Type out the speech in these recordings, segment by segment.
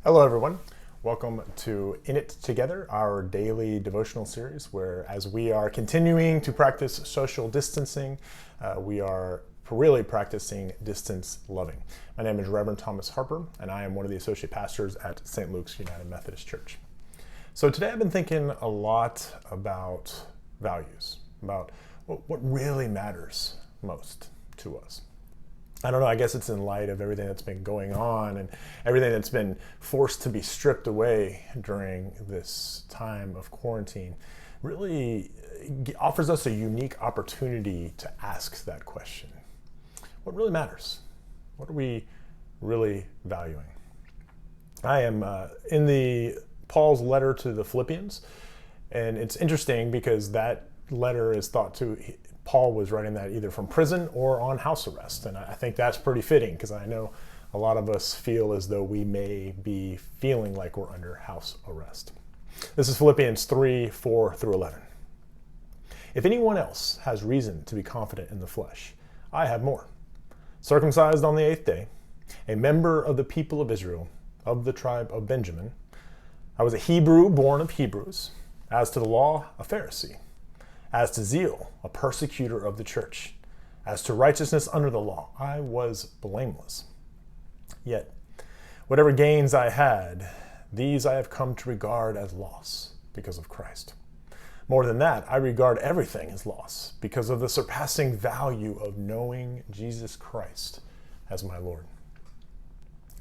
Hello, everyone. Welcome to In It Together, our daily devotional series, where as we are continuing to practice social distancing, we are really practicing distance loving. My name is Reverend Thomas Harper, and I am one of the associate pastors at St. Luke's United Methodist Church. So today I've been thinking a lot about values, about what really matters most to us. I don't know, I guess it's in light of everything that's been going on and everything that's been forced to be stripped away during this time of quarantine, really offers us a unique opportunity to ask that question. What really matters? What are we really valuing? I am in Paul's letter to the Philippians, and it's interesting because that letter is thought to, Paul was writing that either from prison or on house arrest. And I think that's pretty fitting because I know a lot of us feel as though we may be feeling like we're under house arrest. This is Philippians 3:4-11. If anyone else has reason to be confident in the flesh, I have more. Circumcised on the 8th day, a member of the people of Israel, of the tribe of Benjamin. I was a Hebrew born of Hebrews. As to the law, a Pharisee. As to zeal, a persecutor of the church. As to righteousness under the law, I was blameless. Yet, whatever gains I had, these I have come to regard as loss because of Christ. More than that, I regard everything as loss because of the surpassing value of knowing Jesus Christ as my Lord.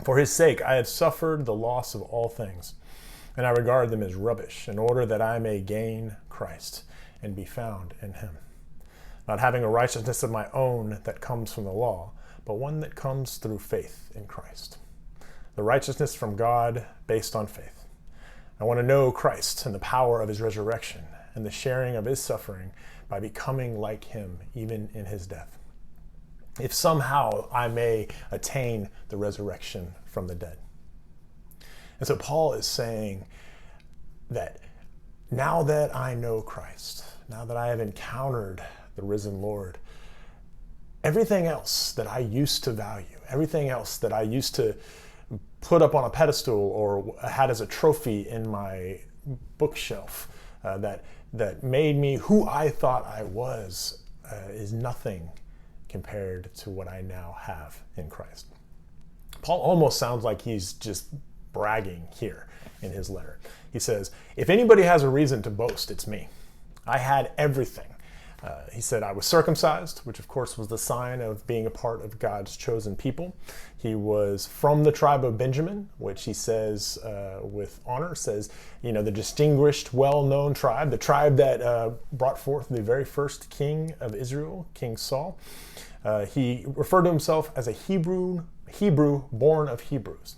For his sake, I have suffered the loss of all things, and I regard them as rubbish in order that I may gain Christ and be found in him, not having a righteousness of my own that comes from the law, but one that comes through faith in Christ, the righteousness from God based on faith. I want to know Christ and the power of his resurrection and the sharing of his suffering by becoming like him even in his death, if somehow I may attain the resurrection from the dead. And so Paul is saying that now that I know Christ, now that I have encountered the risen Lord, everything else that I used to value, everything else that I used to put up on a pedestal or had as a trophy in my bookshelf that made me who I thought I was, is nothing compared to what I now have in Christ. Paul almost sounds like he's just bragging here in his letter. He says, if anybody has a reason to boast, it's me. I had everything. He said, I was circumcised, which of course was the sign of being a part of God's chosen people. He was from the tribe of Benjamin, which he says with honor, says, the distinguished, well-known tribe, the tribe that brought forth the very first king of Israel, King Saul. He referred to himself as a Hebrew born of Hebrews.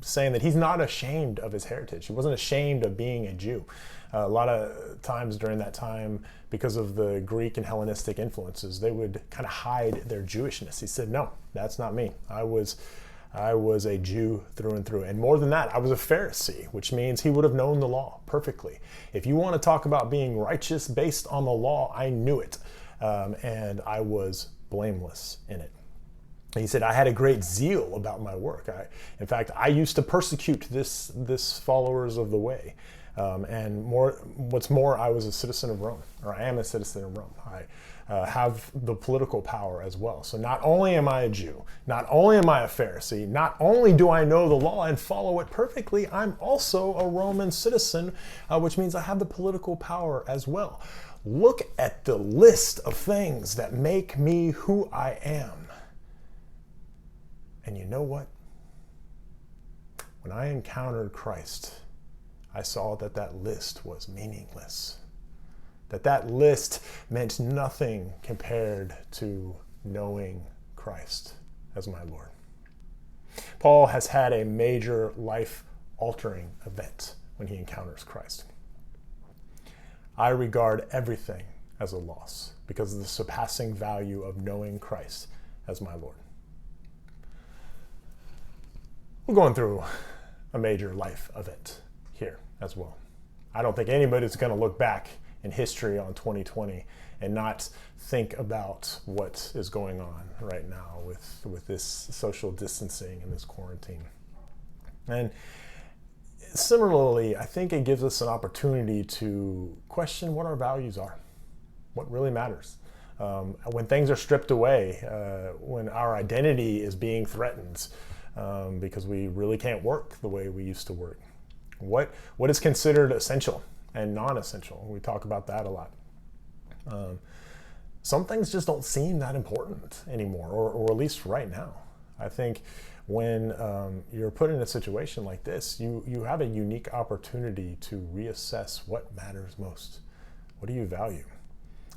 Saying that he's not ashamed of his heritage. He wasn't ashamed of being a Jew. A lot of times during that time, because of the Greek and Hellenistic influences, they would kind of hide their Jewishness. He said, no, that's not me. I was a Jew through and through. And more than that, I was a Pharisee, which means he would have known the law perfectly. If you want to talk about being righteous based on the law, I knew it. And I was blameless in it. He said, I had a great zeal about my work. In fact, I used to persecute this followers of the way. What's more, I was a citizen of Rome, or I am a citizen of Rome. I have the political power as well. So not only am I a Jew, not only am I a Pharisee, not only do I know the law and follow it perfectly, I'm also a Roman citizen, which means I have the political power as well. Look at the list of things that make me who I am. And you know what? When I encountered Christ, I saw that list was meaningless. That list meant nothing compared to knowing Christ as my Lord. Paul has had a major life-altering event when he encounters Christ. I regard everything as a loss because of the surpassing value of knowing Christ as my Lord. We're going through a major life event here as well. I don't think anybody's going to look back in history on 2020 and not think about what is going on right now with this social distancing and this quarantine. And similarly, I think it gives us an opportunity to question what our values are, what really matters. When things are stripped away, when our identity is being threatened because we really can't work the way we used to work. What is considered essential and non-essential? We talk about that a lot. Some things just don't seem that important anymore, or at least right now. I think when you're put in a situation like this, you have a unique opportunity to reassess what matters most. What do you value?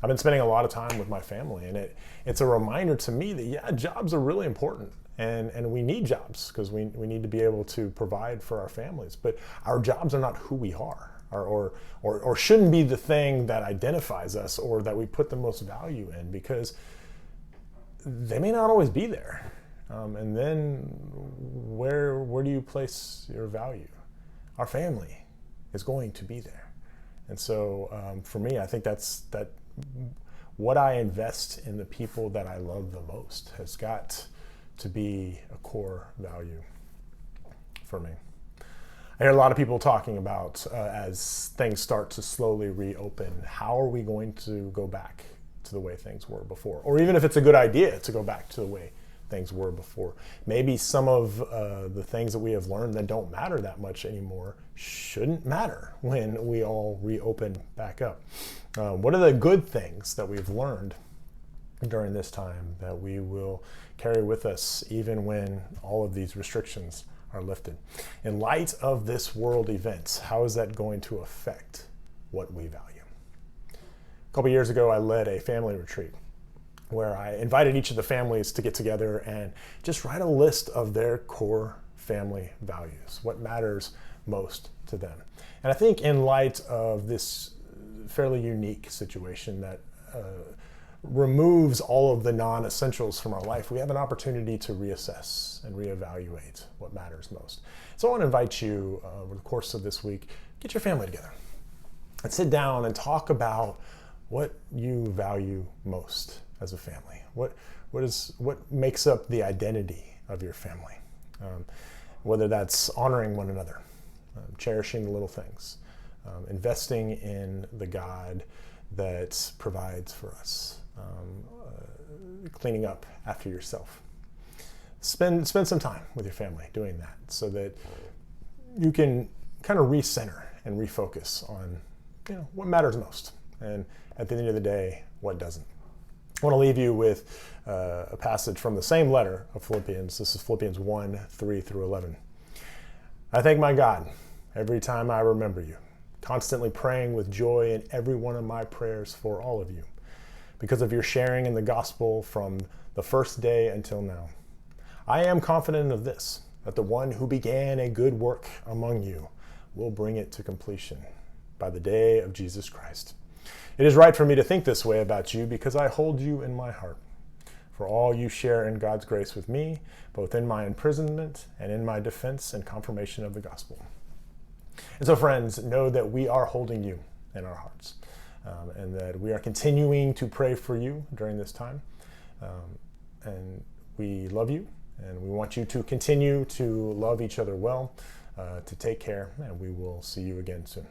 I've been spending a lot of time with my family, and it's a reminder to me that, yeah, jobs are really important, and we need jobs because we need to be able to provide for our families. But our jobs are not who we are, or shouldn't be the thing that identifies us or that we put the most value in, because they may not always be there. And then where do you place your value? Our family is going to be there. And so for me, I think that what I invest in the people that I love the most has got to be a core value for me. I hear a lot of people talking about as things start to slowly reopen, how are we going to go back to the way things were before? Or even if it's a good idea to go back to the way things were before. Maybe some of the things that we have learned that don't matter that much anymore shouldn't matter when we all reopen back up. What are the good things that we've learned during this time that we will carry with us even when all of these restrictions are lifted? In light of this world events, how is that going to affect what we value? A couple years ago, I led a family retreat where I invited each of the families to get together and just write a list of their core family values, what matters most to them. And I think in light of this fairly unique situation that removes all of the non-essentials from our life, we have an opportunity to reassess and reevaluate what matters most. So I want to invite you over the course of this week, get your family together and sit down and talk about what you value most as a family. What makes up the identity of your family? Whether that's honoring one another, cherishing the little things, investing in the God that provides for us, cleaning up after yourself. Spend some time with your family doing that so that you can kind of recenter and refocus on what matters most, and at the end of the day, what doesn't. I want to leave you with a passage from the same letter of Philippians. This is Philippians 1, 3 through 11. I thank my God every time I remember you, constantly praying with joy in every one of my prayers for all of you, because of your sharing in the gospel from the first day until now. I am confident of this, that the one who began a good work among you will bring it to completion by the day of Jesus Christ. It is right for me to think this way about you because I hold you in my heart. For all you share in God's grace with me, both in my imprisonment and in my defense and confirmation of the gospel. And so, friends, know that we are holding you in our hearts, and that we are continuing to pray for you during this time. And we love you, and we want you to continue to love each other well, to take care, and we will see you again soon.